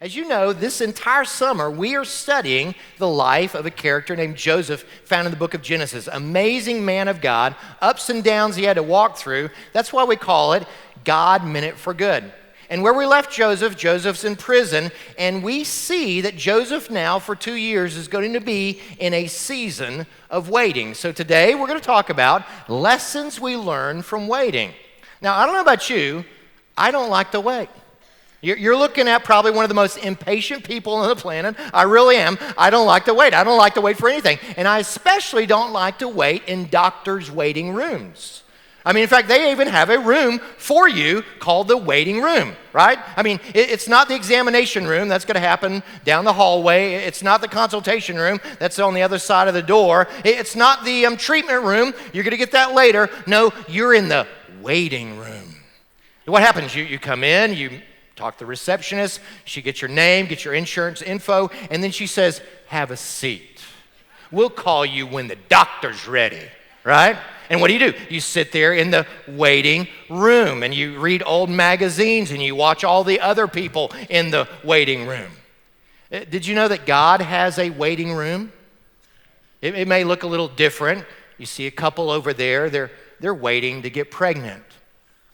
As you know, this entire summer, we are studying the life of a character named Joseph found in the book of Genesis. Amazing man of God, ups and downs he had to walk through. That's why we call it God Meant It for Good. And where we left Joseph, Joseph's in prison, and we see that Joseph now for 2 years is going to be in a season of waiting. So today we're going to talk about lessons we learn from waiting. Now, I don't know about you, I don't like to wait. You're looking at probably one of the most impatient people on the planet. I really am. I don't like to wait. I don't like to wait for anything. And I especially don't like to wait in doctors' waiting rooms. I mean, in fact, they even have a room for you called the waiting room, right? I mean, it's not the examination room. That's going to happen down the hallway. It's not the consultation room. That's on the other side of the door. It's not the treatment room. You're going to get that later. No, you're in the waiting room. What happens? You come in, you talk to the receptionist, she gets your name, gets your insurance info, and then she says, have a seat. We'll call you when the doctor's ready, right? And what do? You sit there in the waiting room and you read old magazines and you watch all the other people in the waiting room. Did you know that God has a waiting room? It may look a little different. You see a couple over there, they're waiting to get pregnant.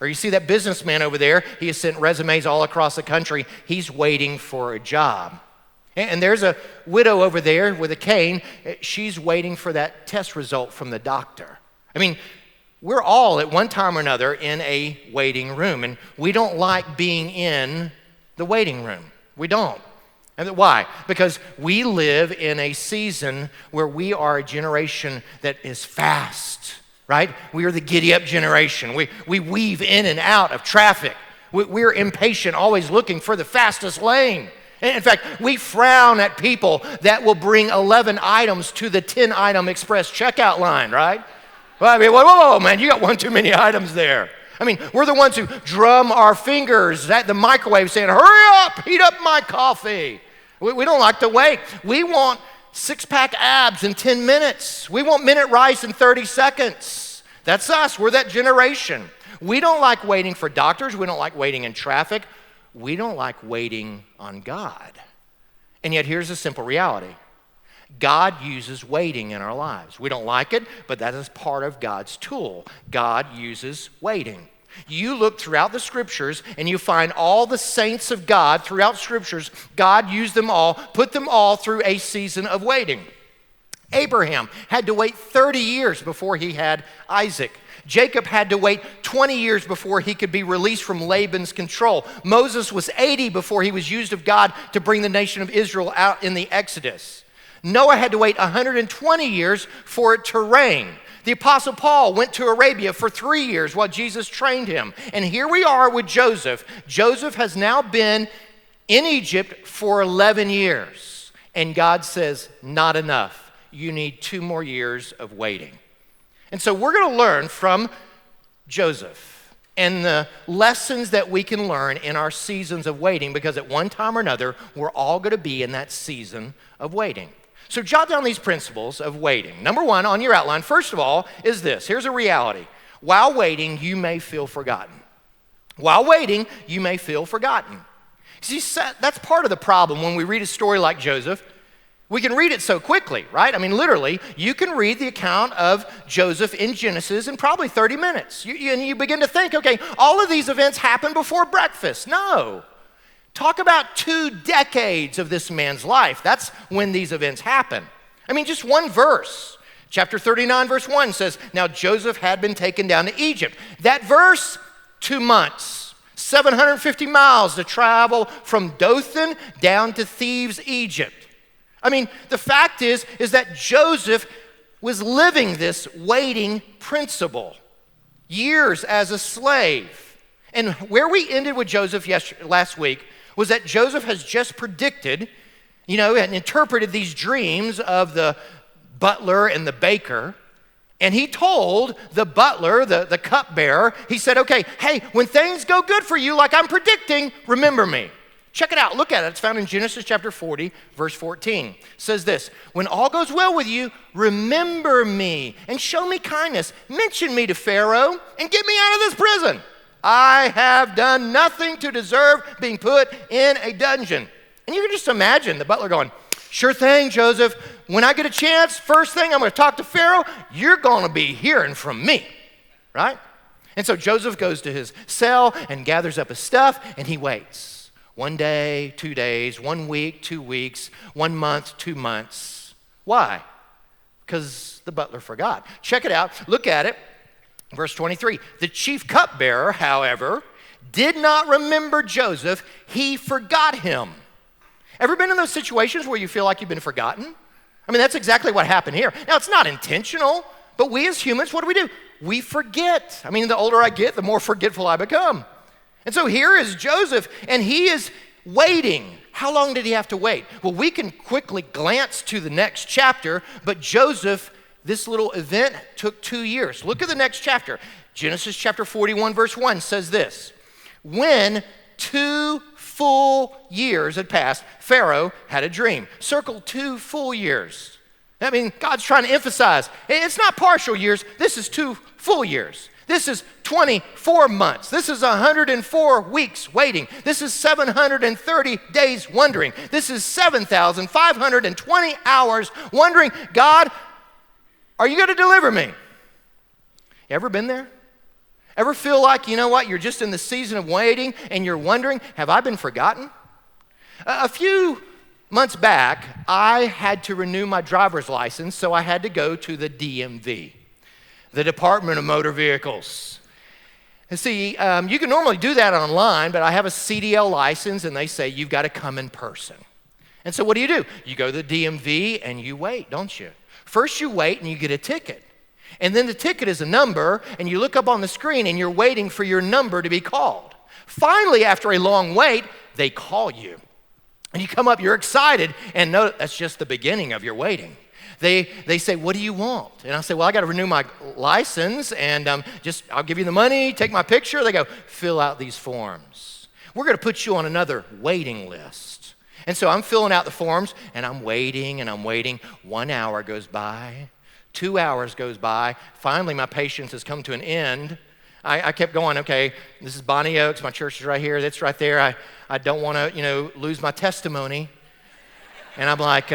Or you see that businessman over there, he has sent resumes all across the country. He's waiting for a job. And there's a widow over there with a cane. She's waiting for that test result from the doctor. I mean, we're all at one time or another in a waiting room, and we don't like being in the waiting room. We don't. And why? Because we live in a season where we are a generation that is fast, right? We are the giddy-up generation. We weave in and out of traffic. We're impatient, always looking for the fastest lane. In fact, we frown at people that will bring 11 items to the 10-item express checkout line, right? Well, I mean, whoa, man, you got one too many items there. I mean, we're the ones who drum our fingers at the microwave saying, hurry up, heat up my coffee. We don't like to wait. We want six-pack abs in 10 minutes. We want minute rice in 30 seconds. That's us. We're that generation. We don't like waiting for doctors. We don't like waiting in traffic. We don't like waiting on God. And yet here's a simple reality. God uses waiting in our lives. We don't like it, but that is part of God's tool. God uses waiting. You look throughout the scriptures and you find all the saints of God throughout scriptures. God used them all, put them all through a season of waiting. Abraham had to wait 30 years before he had Isaac. Jacob had to wait 20 years before he could be released from Laban's control. Moses was 80 before he was used of God to bring the nation of Israel out in the Exodus. Noah had to wait 120 years for it to rain. The Apostle Paul went to Arabia for 3 years while Jesus trained him. And here we are with Joseph. Joseph has now been in Egypt for 11 years. And God says, not enough. You need 2 more years of waiting. And so we're going to learn from Joseph and the lessons that we can learn in our seasons of waiting, because at one time or another, we're all going to be in that season of waiting. So jot down these principles of waiting. Number 1 on your outline, first of all, is this. Here's a reality. While waiting, you may feel forgotten. While waiting, you may feel forgotten. See, that's part of the problem when we read a story like Joseph. We can read it so quickly, right? I mean, literally, you can read the account of Joseph in Genesis in probably 30 minutes. And you begin to think, okay, all of these events happened before breakfast. No. Talk about 2 decades of this man's life. That's when these events happen. I mean, just one verse. Chapter 39, verse 1 says, now Joseph had been taken down to Egypt. That verse, 2 months, 750 miles to travel from Dothan down to Thebes, Egypt. I mean, the fact is that Joseph was living this waiting principle. Years as a slave. And where we ended with Joseph last week was that Joseph has just predicted, and interpreted these dreams of the butler and the baker. And he told the butler, the cupbearer, he said, okay, hey, when things go good for you like I'm predicting, remember me. Check it out. Look at it. It's found in Genesis chapter 40, verse 14. It says this, when all goes well with you, remember me and show me kindness. Mention me to Pharaoh and get me out of this prison. I have done nothing to deserve being put in a dungeon. And you can just imagine the butler going, sure thing, Joseph. When I get a chance, first thing I'm going to talk to Pharaoh. You're going to be hearing from me, right? And so Joseph goes to his cell and gathers up his stuff, and he waits. 1 day, 2 days, 1 week, 2 weeks, 1 month, 2 months. Why? Because the butler forgot. Check it out. Look at it. Verse 23. The chief cupbearer, however, did not remember Joseph. He forgot him. Ever been in those situations where you feel like you've been forgotten? I mean, that's exactly what happened here. Now, it's not intentional, but we as humans, what do? We forget. I mean, the older I get, the more forgetful I become. And so here is Joseph, and he is waiting. How long did he have to wait? Well, we can quickly glance to the next chapter, but Joseph, this little event took 2 years. Look at the next chapter. Genesis chapter 41, verse 1 says this. When 2 full years had passed, Pharaoh had a dream. Circle 2 full years. I mean, God's trying to emphasize, it's not partial years. This is 2 full years. This is 24 months. This is 104 weeks waiting. This is 730 days wondering. This is 7,520 hours wondering, God, are you going to deliver me? You ever been there? Ever feel like, you know what, you're just in the season of waiting and you're wondering, have I been forgotten? A few months back, I had to renew my driver's license, so I had to go to the DMV, the Department of Motor Vehicles. And see, you can normally do that online, but I have a CDL license, and they say you've got to come in person. And so what do? You go to the DMV, and you wait, don't you? First you wait, and you get a ticket. And then the ticket is a number, and you look up on the screen, and you're waiting for your number to be called. Finally, after a long wait, they call you. And you come up, you're excited, and no, that's just the beginning of your waiting. They say, what do you want? And I say, well, I got to renew my license, and I'll give you the money, take my picture. They go, fill out these forms. We're going to put you on another waiting list. And so I'm filling out the forms, and I'm waiting, and I'm waiting. 1 hour goes by, 2 hours goes by. Finally, my patience has come to an end. I kept going, okay, this is Bonnie Oaks. My church is right here. That's right there. I don't want to, lose my testimony. And I'm like,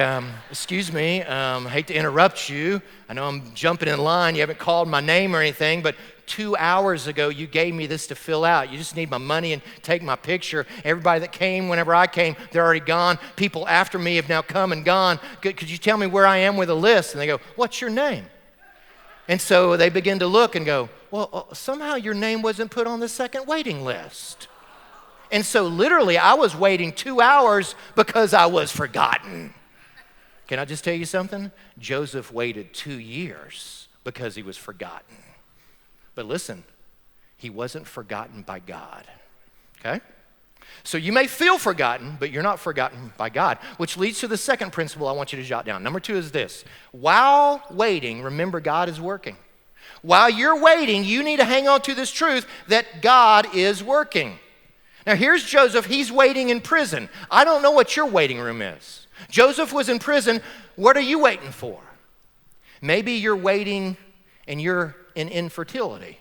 excuse me, hate to interrupt you. I know I'm jumping in line. You haven't called my name or anything, but 2 hours ago, you gave me this to fill out. You just need my money and take my picture. Everybody that came whenever I came, they're already gone. People after me have now come and gone. Could you tell me where I am with a list? And they go, what's your name? And so they begin to look and go, well, somehow your name wasn't put on the second waiting list. And so literally I was waiting 2 hours because I was forgotten. Can I just tell you something? Joseph waited 2 years because he was forgotten. But listen, he wasn't forgotten by God, okay? So you may feel forgotten, but you're not forgotten by God, which leads to the second principle I want you to jot down. Number 2 is this. While waiting, remember God is working. While you're waiting, you need to hang on to this truth that God is working. Now here's Joseph, he's waiting in prison. I don't know what your waiting room is. Joseph was in prison, what are you waiting for? Maybe you're waiting and you're in infertility.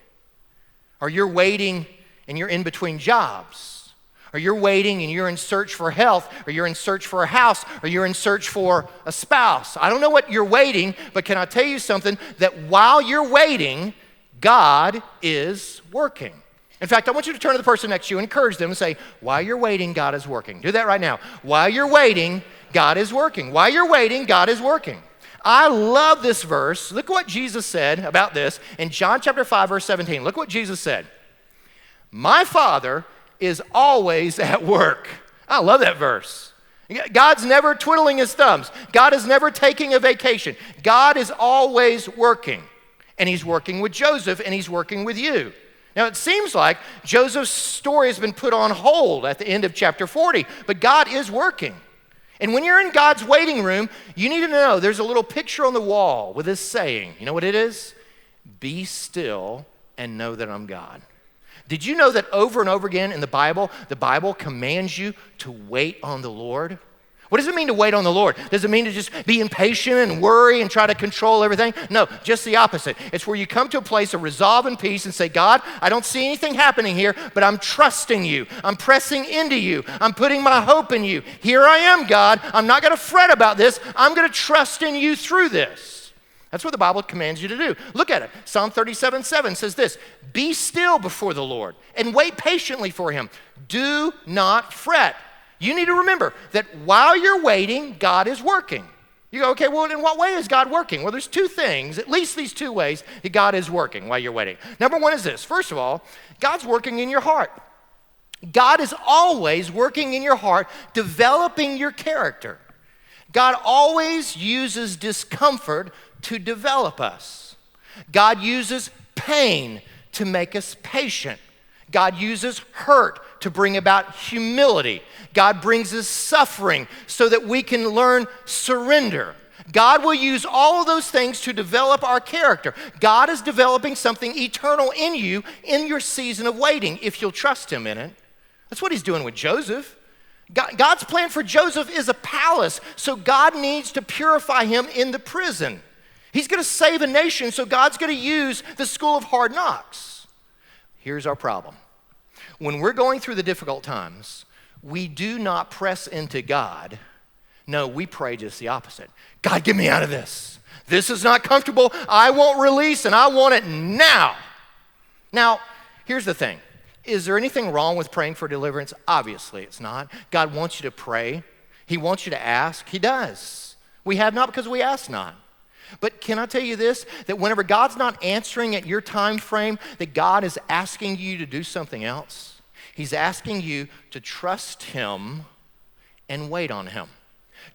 Or you're waiting and you're in between jobs. Or you're waiting and you're in search for health, or you're in search for a house, or you're in search for a spouse. I don't know what you're waiting, but can I tell you something? That while you're waiting, God is working. In fact, I want you to turn to the person next to you and encourage them and say, while you're waiting, God is working. Do that right now. While you're waiting, God is working. While you're waiting, God is working. I love this verse. Look what Jesus said about this in John chapter 5, verse 17. Look what Jesus said. My Father is always at work. I love that verse. God's never twiddling his thumbs. God is never taking a vacation. God is always working. And he's working with Joseph, and he's working with you. Now, it seems like Joseph's story has been put on hold at the end of chapter 40, but God is working. And when you're in God's waiting room, you need to know there's a little picture on the wall with this saying. You know what it is? Be still and know that I'm God. Did you know that over and over again in the Bible commands you to wait on the Lord? What does it mean to wait on the Lord? Does it mean to just be impatient and worry and try to control everything? No, just the opposite. It's where you come to a place of resolve and peace and say, God, I don't see anything happening here, but I'm trusting you. I'm pressing into you. I'm putting my hope in you. Here I am, God. I'm not going to fret about this. I'm going to trust in you through this. That's what the Bible commands you to do. Look at it. Psalm 37:7 says this, be still before the Lord and wait patiently for him. Do not fret. You need to remember that while you're waiting, God is working. You go, okay, well, in what way is God working? Well, there's two things, at least these two ways that God is working while you're waiting. Number one is this. First of all, God's working in your heart. God is always working in your heart, developing your character. God always uses discomfort to develop us. God uses pain to make us patient. God uses hurt to bring about humility. God brings us suffering so that we can learn surrender. God will use all of those things to develop our character. God is developing something eternal in you in your season of waiting, if you'll trust him in it. That's what he's doing with Joseph. God's plan for Joseph is a palace, so God needs to purify him in the prison. He's going to save a nation, so God's going to use the school of hard knocks. Here's our problem. When we're going through the difficult times, we do not press into God. No, we pray just the opposite. God, get me out of this. This is not comfortable. I won't release, and I want it now. Now, here's the thing. Is there anything wrong with praying for deliverance? Obviously, it's not. God wants you to pray. He wants you to ask. He does. We have not because we ask not. But can I tell you this, that whenever God's not answering at your time frame, that God is asking you to do something else? He's asking you to trust him and wait on him,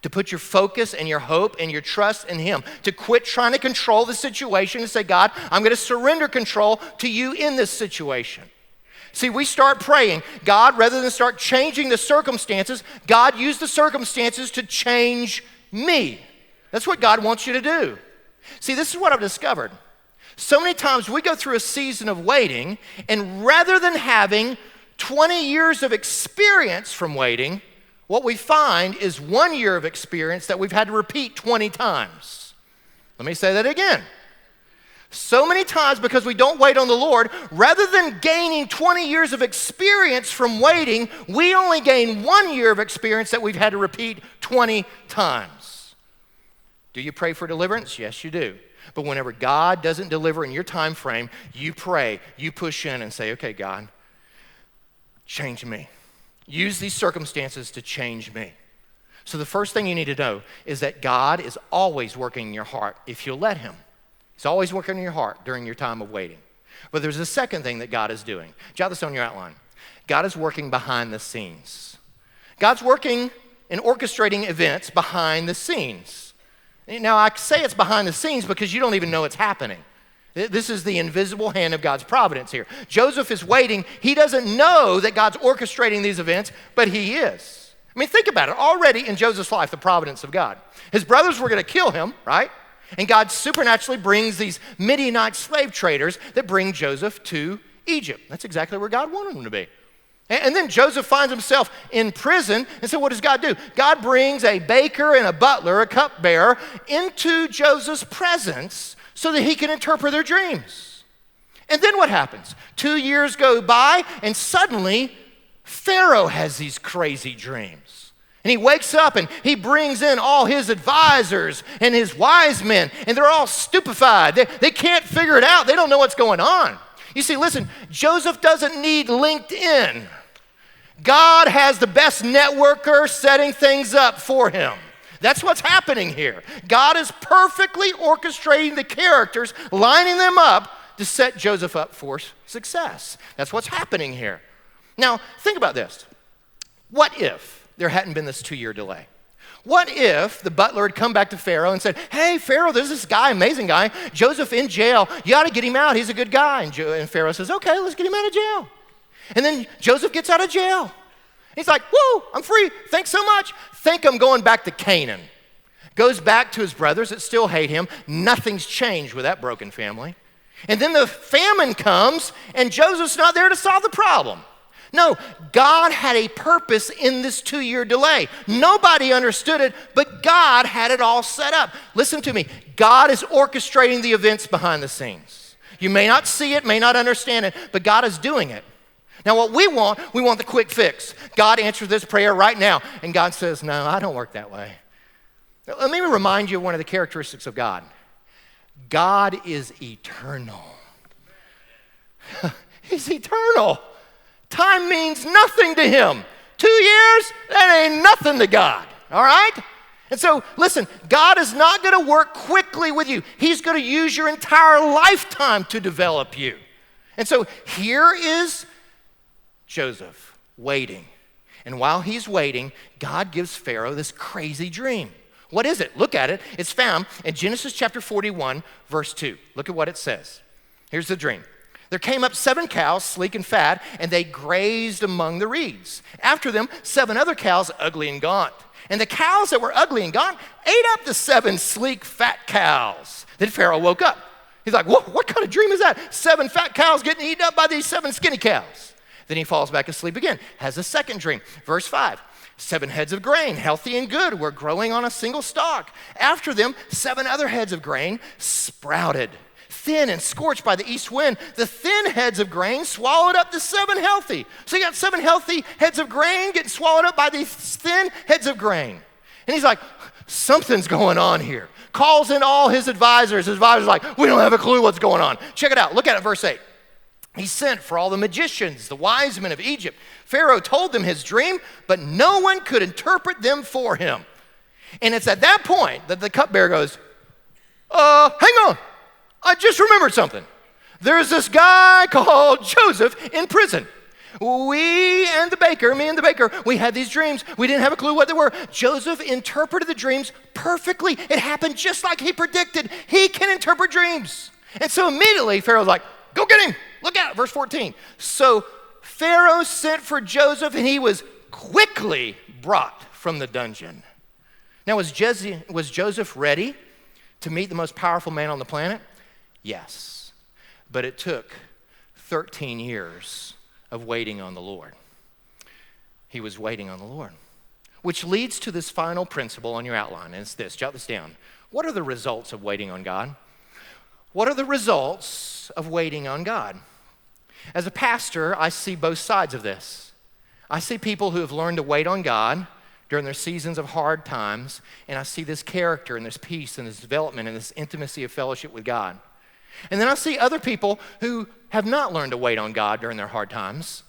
to put your focus and your hope and your trust in him, to quit trying to control the situation and say, God, I'm going to surrender control to you in this situation. See, we start praying, God, rather than start changing the circumstances, God, use the circumstances to change me. That's what God wants you to do. See, this is what I've discovered. So many times we go through a season of waiting, and rather than having 20 years of experience from waiting, what we find is 1 year of experience that we've had to repeat 20 times. Let me say that again. So many times, because we don't wait on the Lord, rather than gaining 20 years of experience from waiting, we only gain 1 year of experience that we've had to repeat 20 times. Do you pray for deliverance? Yes, you do. But whenever God doesn't deliver in your time frame, you pray, you push in and say, okay, God, change me. Use these circumstances to change me. So the first thing you need to know is that God is always working in your heart if you'll let him. He's always working in your heart during your time of waiting. But there's a second thing that God is doing. Jot this on your outline. God is working behind the scenes. God's working and orchestrating events behind the scenes. Now, I say it's behind the scenes because you don't even know it's happening. This is the invisible hand of God's providence here. Joseph is waiting. He doesn't know that God's orchestrating these events, but he is. I mean, think about it. Already in Joseph's life, the providence of God. His brothers were going to kill him, right? And God supernaturally brings these Midianite slave traders that bring Joseph to Egypt. That's exactly where God wanted him to be. And then Joseph finds himself in prison, and so what does God do? God brings a baker and a butler, a cupbearer, into Joseph's presence so that he can interpret their dreams. And then what happens? 2 years go by, and suddenly Pharaoh has these crazy dreams. And he wakes up and he brings in all his advisors and his wise men, and they're all stupefied. They can't figure it out. They don't know what's going on. You see, listen, Joseph doesn't need LinkedIn. God has the best networker setting things up for him. That's what's happening here. God is perfectly orchestrating the characters, lining them up to set Joseph up for success. That's what's happening here. Now, think about this. What if there hadn't been this 2-year delay? What if the butler had come back to Pharaoh and said, hey, Pharaoh, there's this guy, amazing guy, Joseph in jail. You ought to get him out. He's a good guy. And Pharaoh says, okay, let's get him out of jail. And then Joseph gets out of jail. He's like, whoa, I'm free. Thanks so much. Think I'm going back to Canaan. Goes back to his brothers that still hate him. Nothing's changed with that broken family. And then the famine comes, and Joseph's not there to solve the problem. No, God had a purpose in this 2-year delay. Nobody understood it, but God had it all set up. Listen to me. God is orchestrating the events behind the scenes. You may not see it, may not understand it, but God is doing it. Now what we want the quick fix. God, answer this prayer right now. And God says, no, I don't work that way. Let me remind you of one of the characteristics of God. God is eternal. He's eternal. Time means nothing to him. 2 years, that ain't nothing to God, all right? And so, listen, God is not going to work quickly with you. He's going to use your entire lifetime to develop you. And so here is Joseph waiting. And while he's waiting, God gives Pharaoh this crazy dream. What is it? Look at it. It's found in Genesis chapter 41, verse 2. Look at what it says. Here's the dream. There came up 7 cows, sleek and fat, and they grazed among the reeds. After them, 7 other cows, ugly and gaunt. And the cows that were ugly and gaunt ate up the 7 sleek, fat cows. Then Pharaoh woke up. He's like, what kind of dream is that? 7 fat cows getting eaten up by these 7 skinny cows. Then he falls back asleep again, has a second dream. Verse 5, 7 heads of grain, healthy and good, were growing on a single stalk. After them, 7 other heads of grain sprouted. Thin and scorched by the east wind, the thin heads of grain swallowed up the 7 healthy. So you got 7 healthy heads of grain getting swallowed up by these thin heads of grain. And he's like, something's going on here. Calls in all his advisors. His advisors are like, we don't have a clue what's going on. Check it out. Look at it, verse 8. He sent for all the magicians, the wise men of Egypt. Pharaoh told them his dream, but no one could interpret them for him. And it's at that point that the cupbearer goes, hang on. I just remembered something. There's this guy called Joseph in prison. Me and the baker, we had these dreams. We didn't have a clue what they were. Joseph interpreted the dreams perfectly. It happened just like he predicted. He can interpret dreams. And so immediately Pharaoh's like, go get him. Look at it, verse 14. So Pharaoh sent for Joseph, and he was quickly brought from the dungeon. Now, was Joseph ready to meet the most powerful man on the planet? Yes, but it took 13 years of waiting on the Lord. He was waiting on the Lord, which leads to this final principle on your outline, and it's this. Jot this down. What are the results of waiting on God? What are the results of waiting on God? As a pastor, I see both sides of this. I see people who have learned to wait on God during their seasons of hard times, and I see this character and this peace and this development and this intimacy of fellowship with God. And then I see other people who have not learned to wait on God during their hard times.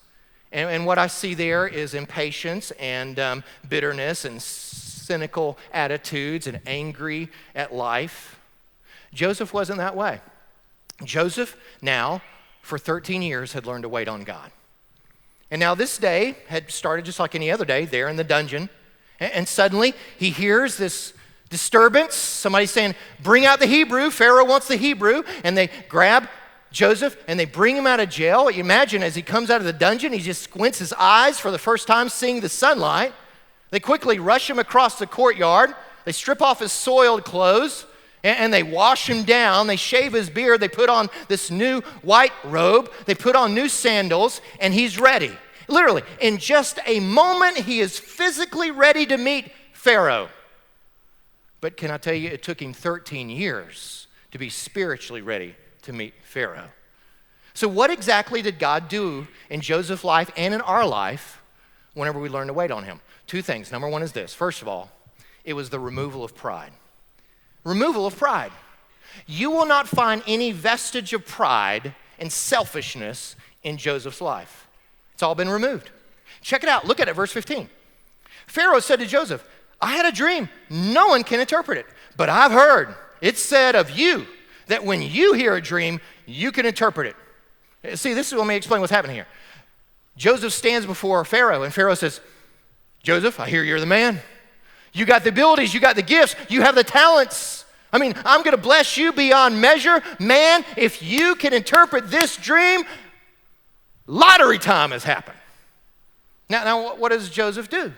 And what I see there is impatience and bitterness and cynical attitudes and angry at life. Joseph wasn't that way. Joseph now, for 13 years, had learned to wait on God. And now this day had started just like any other day there in the dungeon. And suddenly he hears this disturbance. Somebody saying, bring out the Hebrew. Pharaoh wants the Hebrew. And they grab Joseph and they bring him out of jail. You imagine as he comes out of the dungeon, he just squints his eyes for the first time seeing the sunlight. They quickly rush him across the courtyard. They strip off his soiled clothes and they wash him down. They shave his beard. They put on this new white robe. They put on new sandals and he's ready. Literally, in just a moment, he is physically ready to meet Pharaoh. But can I tell you, it took him 13 years to be spiritually ready to meet Pharaoh. So what exactly did God do in Joseph's life and in our life whenever we learn to wait on him? 2 things. Number 1 is this. First of all, it was the removal of pride. Removal of pride. You will not find any vestige of pride and selfishness in Joseph's life. It's all been removed. Check it out. Look at it, verse 15. Pharaoh said to Joseph, I had a dream. No one can interpret it, but I've heard it said of you that when you hear a dream, you can interpret it. See, this is let me explain what's happening here. Joseph stands before Pharaoh, and Pharaoh says, Joseph, I hear you're the man. You got the abilities, you got the gifts, you have the talents. I mean, I'm going to bless you beyond measure. Man, if you can interpret this dream, lottery time has happened. Now what does Joseph do?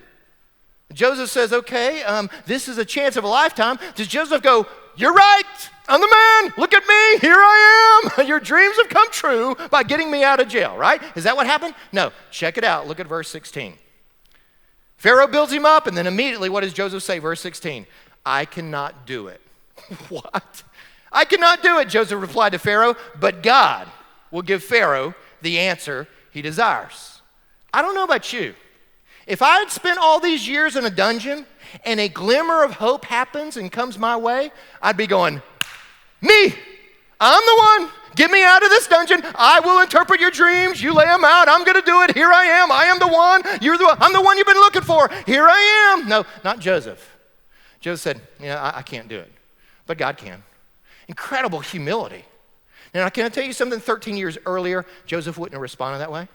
Joseph says, okay, this is a chance of a lifetime. Does Joseph go, you're right. I'm the man. Look at me. Here I am. Your dreams have come true by getting me out of jail, right? Is that what happened? No. Check it out. Look at verse 16. Pharaoh builds him up, and then immediately what does Joseph say? Verse 16. I cannot do it. What? I cannot do it, Joseph replied to Pharaoh, but God will give Pharaoh the answer he desires. I don't know about you. If I had spent all these years in a dungeon and a glimmer of hope happens and comes my way, I'd be going, me, I'm the one. Get me out of this dungeon. I will interpret your dreams. You lay them out. I'm going to do it. Here I am. I am the one. You're the one. I'm the one you've been looking for. Here I am. No, not Joseph. Joseph said, I can't do it, but God can. Incredible humility. Now, can I tell you something? 13 years earlier, Joseph wouldn't have responded that way.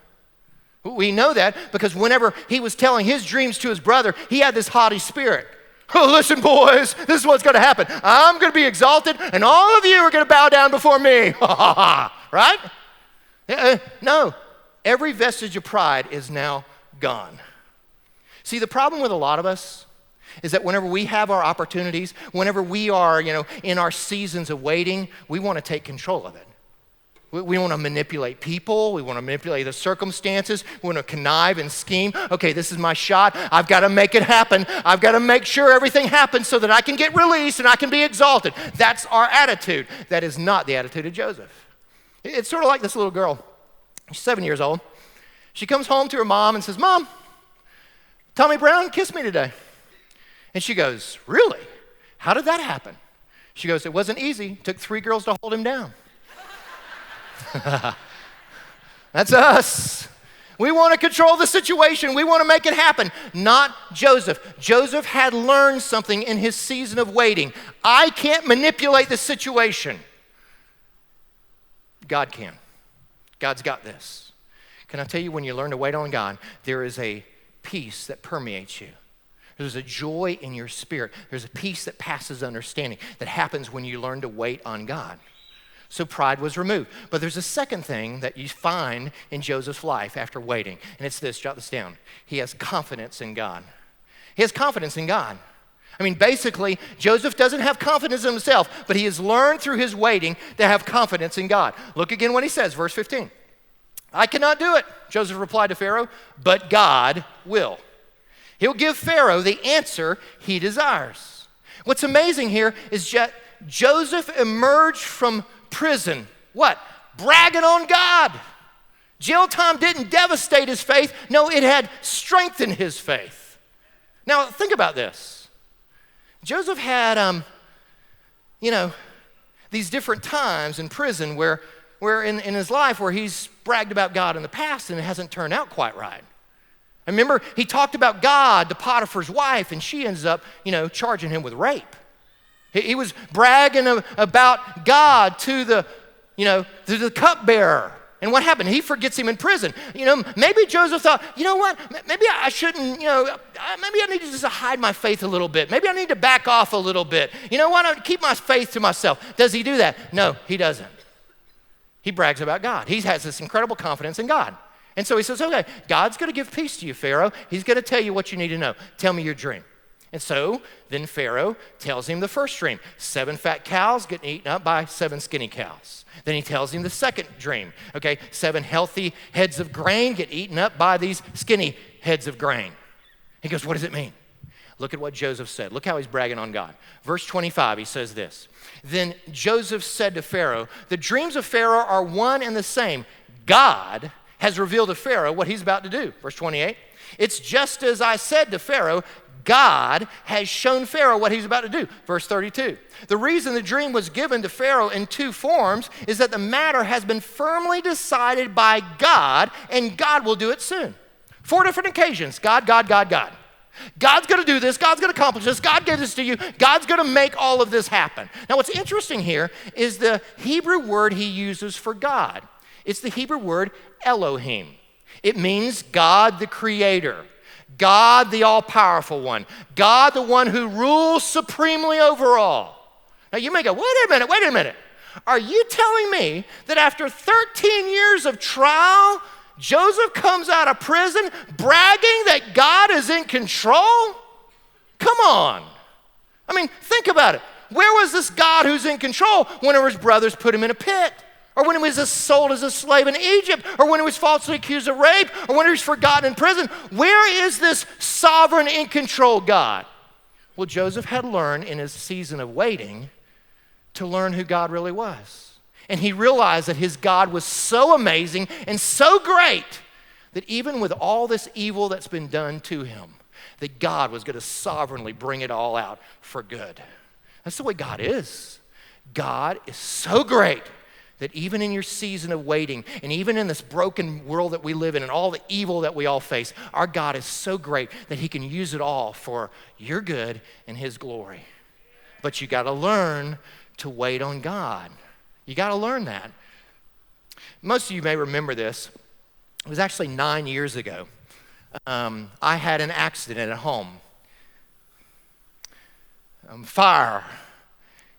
We know that because whenever he was telling his dreams to his brother, he had this haughty spirit. Oh, listen, boys, this is what's going to happen. I'm going to be exalted, and all of you are going to bow down before me. Right? No, every vestige of pride is now gone. See, the problem with a lot of us is that whenever we have our opportunities, whenever we are, in our seasons of waiting, we want to take control of it. We want to manipulate people. We want to manipulate the circumstances. We want to connive and scheme. Okay, this is my shot. I've got to make it happen. I've got to make sure everything happens so that I can get released and I can be exalted. That's our attitude. That is not the attitude of Joseph. It's sort of like this little girl. She's 7 years old. She comes home to her mom and says, Mom, Tommy Brown kissed me today. And she goes, really? How did that happen? She goes, it wasn't easy. It took 3 girls to hold him down. That's us. We want to control the situation. We want to make it happen. Not Joseph. Joseph had learned something in his season of waiting. I can't manipulate the situation. God can. God's got this. Can I tell you, when you learn to wait on God, there is a peace that permeates you. There's a joy in your spirit. There's a peace that passes understanding that happens when you learn to wait on God. So pride was removed. But there's a second thing that you find in Joseph's life after waiting, and it's this, jot this down. He has confidence in God. He has confidence in God. I mean, basically, Joseph doesn't have confidence in himself, but he has learned through his waiting to have confidence in God. Look again what he says, verse 15. I cannot do it, Joseph replied to Pharaoh, but God will. He'll give Pharaoh the answer he desires. What's amazing here is Joseph emerged from prison, what? Bragging on God. Jail time didn't devastate his faith. No, it had strengthened his faith. Now, think about this. Joseph had, these different times in prison where in his life where he's bragged about God in the past and it hasn't turned out quite right. I remember he talked about God to Potiphar's wife, and she ends up, charging him with rape. He was bragging about God to the cupbearer. And what happened? He forgets him in prison. Maybe Joseph thought, what? Maybe I shouldn't, maybe I need to just hide my faith a little bit. Maybe I need to back off a little bit. Why not keep my faith to myself? Does he do that? No, he doesn't. He brags about God. He has this incredible confidence in God. And so he says, okay, God's going to give peace to you, Pharaoh. He's going to tell you what you need to know. Tell me your dream. And so then Pharaoh tells him the first dream. 7 fat cows getting eaten up by 7 skinny cows. Then he tells him the second dream. Okay, 7 healthy heads of grain get eaten up by these skinny heads of grain. He goes, what does it mean? Look at what Joseph said. Look how he's bragging on God. Verse 25, he says this. Then Joseph said to Pharaoh, the dreams of Pharaoh are one and the same. God has revealed to Pharaoh what he's about to do. Verse 28, it's just as I said to Pharaoh, God has shown Pharaoh what he's about to do. Verse 32, the reason the dream was given to Pharaoh in 2 forms is that the matter has been firmly decided by God, and God will do it soon. 4 different occasions, God. God's going to do this. God's going to accomplish this. God gave this to you. God's going to make all of this happen. Now, what's interesting here is the Hebrew word he uses for God. It's the Hebrew word Elohim. It means God the creator, God the all-powerful one, God the one who rules supremely over all. Now you may go, wait a minute. Are you telling me that after 13 years of trial, Joseph comes out of prison bragging that God is in control? Come on. I mean, think about it. Where was this God who's in control whenever his brothers put him in a pit? Or when he was sold as a slave in Egypt? Or when he was falsely accused of rape? Or when he was forgotten in prison? Where is this sovereign, in control God? Well, Joseph had learned in his season of waiting to learn who God really was. And he realized that his God was so amazing and so great that even with all this evil that's been done to him, that God was going to sovereignly bring it all out for good. That's the way God is. God is so great that even in your season of waiting, and even in this broken world that we live in and all the evil that we all face, our God is so great that he can use it all for your good and his glory. But you got to learn to wait on God. You got to learn that. Most of you may remember this. It was actually 9 years ago. I had an accident at home. Fire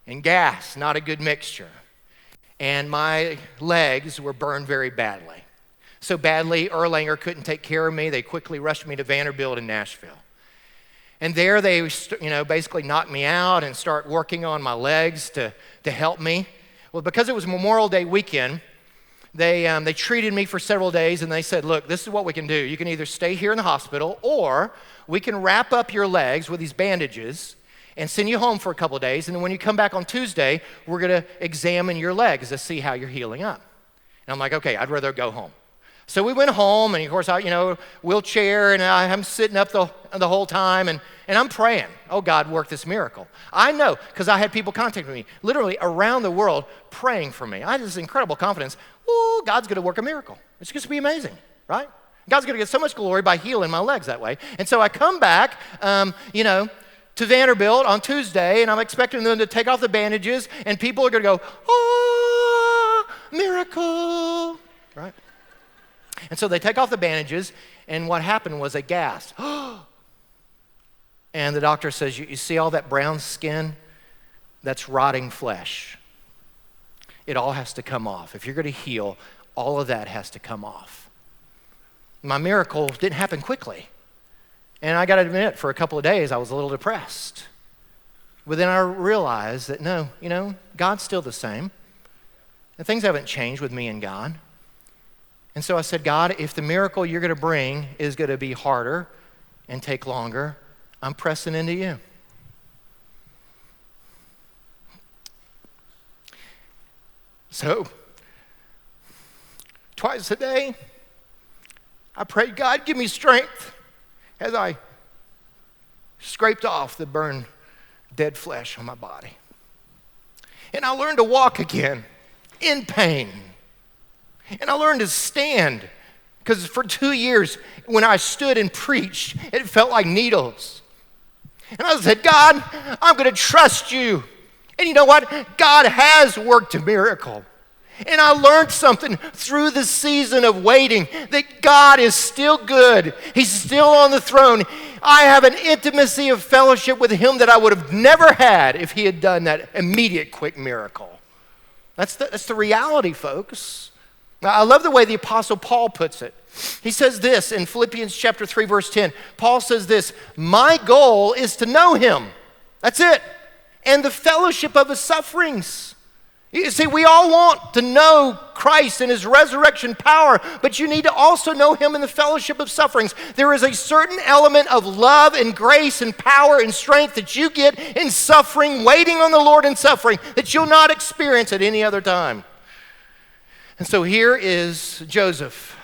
and gas, not a good mixture. And my legs were burned very badly. So badly, Erlanger couldn't take care of me. They quickly rushed me to Vanderbilt in Nashville. And there they, basically knocked me out and start working on my legs to help me. Well, because it was Memorial Day weekend, they treated me for several days, and they said, look, this is what we can do. You can either stay here in the hospital, or we can wrap up your legs with these bandages and send you home for a couple of days, and then when you come back on Tuesday, we're going to examine your legs to see how you're healing up. And I'm like, okay, I'd rather go home. So we went home, and of course, wheelchair, and I'm sitting up the whole time, and I'm praying, oh, God, work this miracle. I know, because I had people contacting me, literally around the world, praying for me. I had this incredible confidence, oh, God's going to work a miracle. It's going to be amazing, right? God's going to get so much glory by healing my legs that way. And so I come back, to Vanderbilt on Tuesday, and I'm expecting them to take off the bandages, and people are going to go, oh, miracle, right? And so they take off the bandages, and what happened was they gasped. And the doctor says, you see all that brown skin? That's rotting flesh. It all has to come off. If you're going to heal, all of that has to come off. My miracle didn't happen quickly. And I got to admit, for a couple of days, I was a little depressed. But then I realized that, no, God's still the same. And things haven't changed with me and God. And so I said, God, if the miracle you're going to bring is going to be harder and take longer, I'm pressing into you. So, twice a day, I prayed, God, give me strength, as I scraped off the burned dead flesh on my body. And I learned to walk again in pain. And I learned to stand, because for 2 years when I stood and preached, it felt like needles. And I said, God, I'm going to trust you. And you know what? God has worked a miracle. And I learned something through the season of waiting, that God is still good. He's still on the throne. I have an intimacy of fellowship with him that I would have never had if he had done that immediate quick miracle. That's the reality, folks. Now, I love the way the Apostle Paul puts it. He says this in Philippians chapter 3, verse 10. Paul says this, my goal is to know him. That's it. And the fellowship of his sufferings. You see, we all want to know Christ and his resurrection power, but you need to also know him in the fellowship of sufferings. There is a certain element of love and grace and power and strength that you get in suffering, waiting on the Lord in suffering, that you'll not experience at any other time. And so here is Joseph.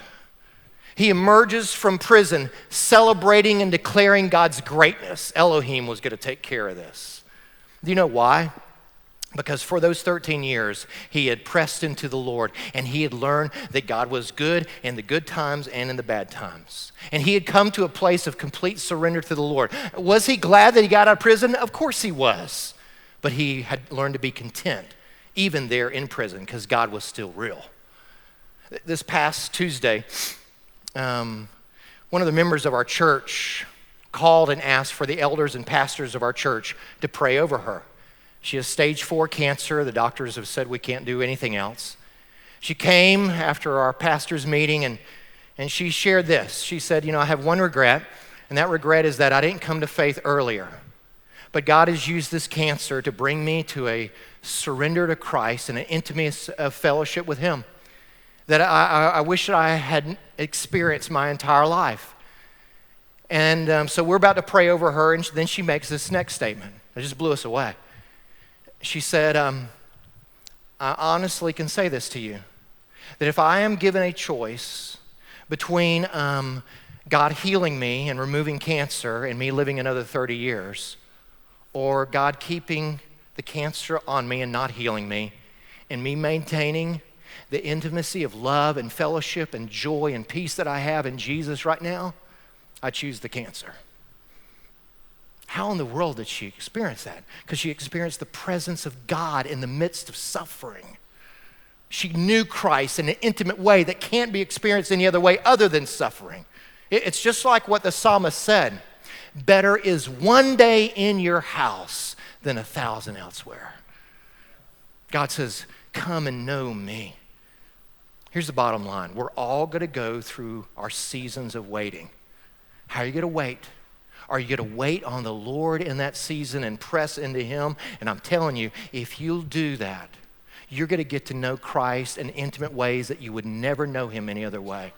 He emerges from prison celebrating and declaring God's greatness. Elohim was going to take care of this. Do you know why? Because for those 13 years, he had pressed into the Lord, and he had learned that God was good in the good times and in the bad times. And he had come to a place of complete surrender to the Lord. Was he glad that he got out of prison? Of course he was. But he had learned to be content, even there in prison, because God was still real. This past Tuesday, one of the members of our church called and asked for the elders and pastors of our church to pray over her. She has stage 4 cancer. The doctors have said we can't do anything else. She came after our pastor's meeting, and she shared this. She said, I have one regret, and that regret is that I didn't come to faith earlier. But God has used this cancer to bring me to a surrender to Christ and an intimacy of fellowship with Him that I wish that I had experienced my entire life. And so we're about to pray over her, and then she makes this next statement. It just blew us away. She said, I honestly can say this to you, that if I am given a choice between God healing me and removing cancer and me living another 30 years, or God keeping the cancer on me and not healing me, and me maintaining the intimacy of love and fellowship and joy and peace that I have in Jesus right now, I choose the cancer. How in the world did she experience that? Because she experienced the presence of God in the midst of suffering. She knew Christ in an intimate way that can't be experienced any other way other than suffering. It's just like what the psalmist said, better is one day in your house than 1,000 elsewhere. God says, come and know me. Here's the bottom line. We're all going to go through our seasons of waiting. How are you going to wait? Are you going to wait on the Lord in that season and press into Him? And I'm telling you, if you'll do that, you're going to get to know Christ in intimate ways that you would never know Him any other way.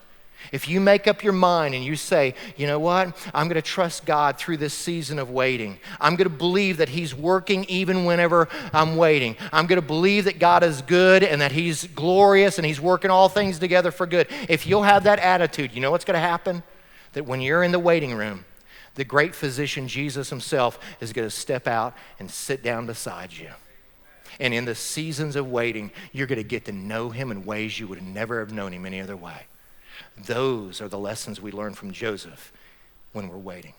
If you make up your mind and you say, you know what, I'm going to trust God through this season of waiting. I'm going to believe that He's working even whenever I'm waiting. I'm going to believe that God is good and that He's glorious and He's working all things together for good. If you'll have that attitude, you know what's going to happen? That when you're in the waiting room, the great physician, Jesus Himself, is going to step out and sit down beside you. And in the seasons of waiting, you're going to get to know Him in ways you would never have known Him any other way. Those are the lessons we learn from Joseph when we're waiting.